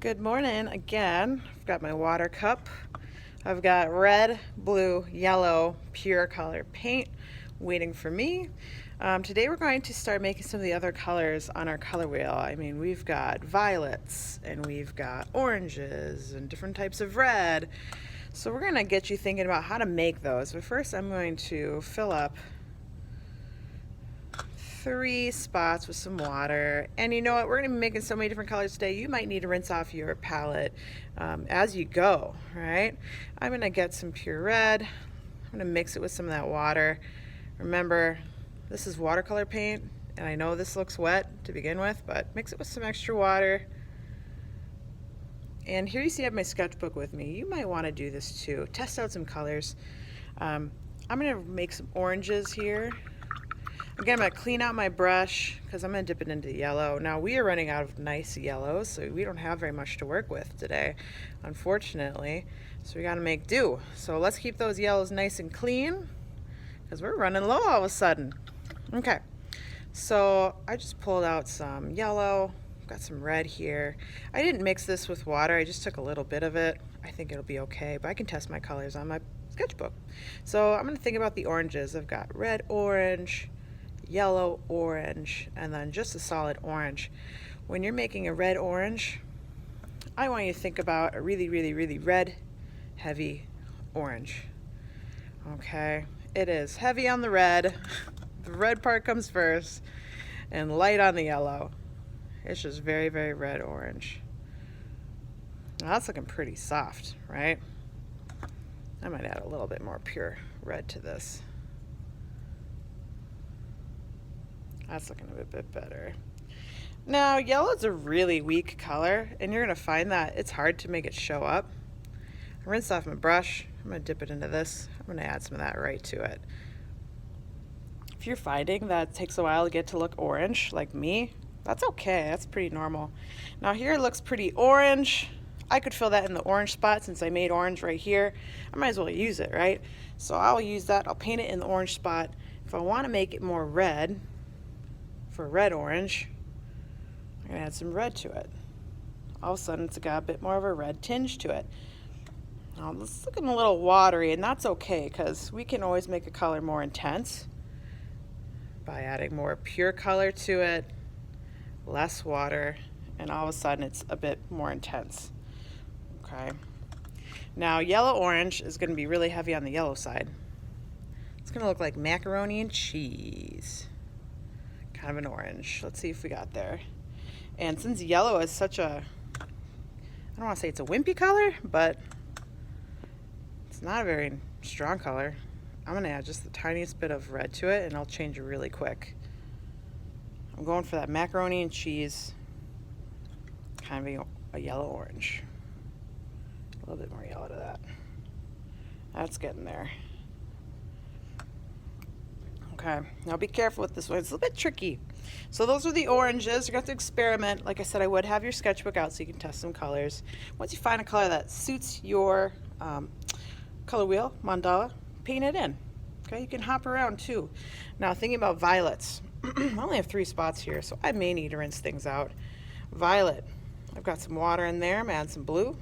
Good morning again. I've got my water cup. I've got red, blue, yellow, pure color paint waiting for me. Today we're going to start making some of the other colors on our color wheel. I mean, we've got violets and we've got oranges and different types of red. So we're going to get you thinking about how to make those. But first I'm going to fill up 3 spots with some water. And you know what, we're going to be making so many different colors today, you might need to rinse off your palette as you go, right? I'm going to get some pure red. I'm going to mix it with some of that water. Remember, this is watercolor paint, and I know this looks wet to begin with, but mix it with some extra water. And here you see I have my sketchbook with me. You might want to do this too. Test out some colors. I'm going to make some oranges here. Again, I'm going to clean out my brush because I'm going to dip it into yellow. Now, we are running out of nice yellows, so we don't have very much to work with today, unfortunately. So we got to make do. So let's keep those yellows nice and clean because we're running low all of a sudden. Okay, so I just pulled out some yellow. Got some red here. I didn't mix this with water. I just took a little bit of it. I think it'll be okay, but I can test my colors on my sketchbook. So I'm going to think about the oranges. I've got red, orange, yellow, orange, and then just a solid orange. When you're making a red orange, I want you to think about a really, really, really red, heavy orange. Okay, it is heavy on the red. The red part comes first, and light on the yellow. It's just very, very red orange. Now that's looking pretty soft, right? I might add a little bit more pure red to this. That's looking a bit better. Now, yellow is a really weak color, and you're going to find that it's hard to make it show up. I rinsed off my brush. I'm going to dip it into this. I'm going to add some of that right to it. If you're finding that it takes a while to get to look orange, like me, that's okay. That's pretty normal. Now, here it looks pretty orange. I could fill that in the orange spot since I made orange right here. I might as well use it, right? So I'll use that. I'll paint it in the orange spot. If I want to make it more red, for red orange, I'm going to add some red to it. All of a sudden it's got a bit more of a red tinge to it. Now it's looking a little watery, and that's okay because we can always make a color more intense by adding more pure color to it, less water, and all of a sudden it's a bit more intense. Okay. Now yellow orange is going to be really heavy on the yellow side. It's going to look like macaroni and cheese. Kind of an orange. Let's see if we got there. And since yellow is such a, I don't want to say it's a wimpy color, but it's not a very strong color. I'm going to add just the tiniest bit of red to it, and I'll change it really quick. I'm going for that macaroni and cheese, kind of a yellow orange. A little bit more yellow to that. That's getting there. Okay, now be careful with this one. It's a little bit tricky. So those are the oranges. You're going to have to experiment. Like I said, I would have your sketchbook out so you can test some colors. Once you find a color that suits your color wheel, mandala, paint it in. Okay, you can hop around too. Now thinking about violets. I only have 3 spots here, so I may need to rinse things out. Violet. I've got some water in there. I'm adding some blue.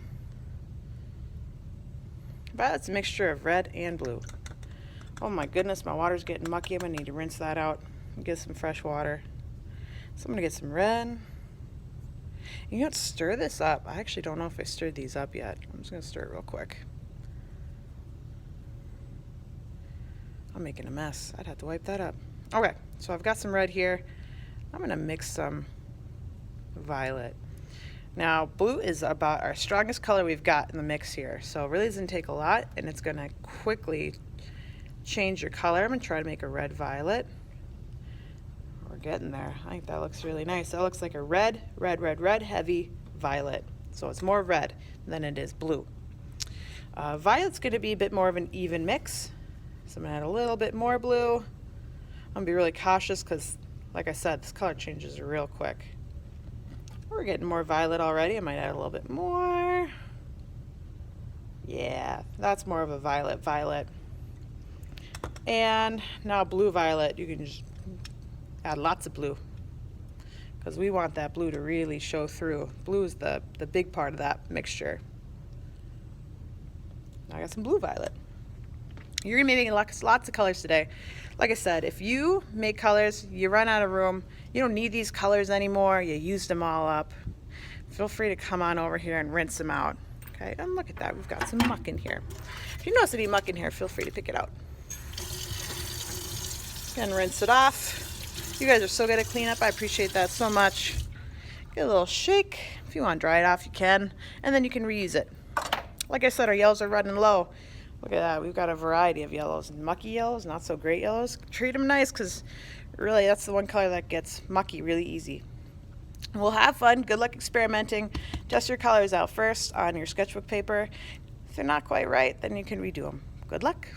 Violet's a mixture of red and blue. Oh my goodness, my water's getting mucky. I'm going to need to rinse that out and get some fresh water. So I'm going to get some red. And you have to stir this up. I actually don't know if I stirred these up yet. I'm just going to stir it real quick. I'm making a mess. I'd have to wipe that up. Okay, so I've got some red here. I'm going to mix some violet. Now, blue is about our strongest color we've got in the mix here. So it really doesn't take a lot, and it's going to quickly change your color. I'm going to try to make a red violet. We're getting there. I think that looks really nice. That looks like a red, red, red, red, heavy violet. So it's more red than it is blue. Violet's going to be a bit more of an even mix. So I'm going to add a little bit more blue. I'm going to be really cautious because, like I said, this color changes real quick. We're getting more violet already. I might add a little bit more. Yeah, that's more of a violet violet. And now blue violet, you can just add lots of blue because we want that blue to really show through. Blue is the big part of that mixture. Now I got some blue violet. You're going to be making lots of colors today. Like I said, if you make colors, you run out of room, you don't need these colors anymore, you used them all up, feel free to come on over here and rinse them out. Okay, and look at that, we've got some muck in here. If you notice any muck in here, feel free to pick it out. And rinse it off. You guys are so good at cleanup, I appreciate that so much. Get a little shake. If you want to dry it off, you can, and then you can reuse it. Like I said, our yellows are running low. Look at that, we've got a variety of yellows. Mucky yellows, not so great yellows. Treat them nice, because really that's the one color that gets mucky really easy. We'll have fun, good luck experimenting. Test your colors out first on your sketchbook paper. If they're not quite right, then you can redo them. Good luck.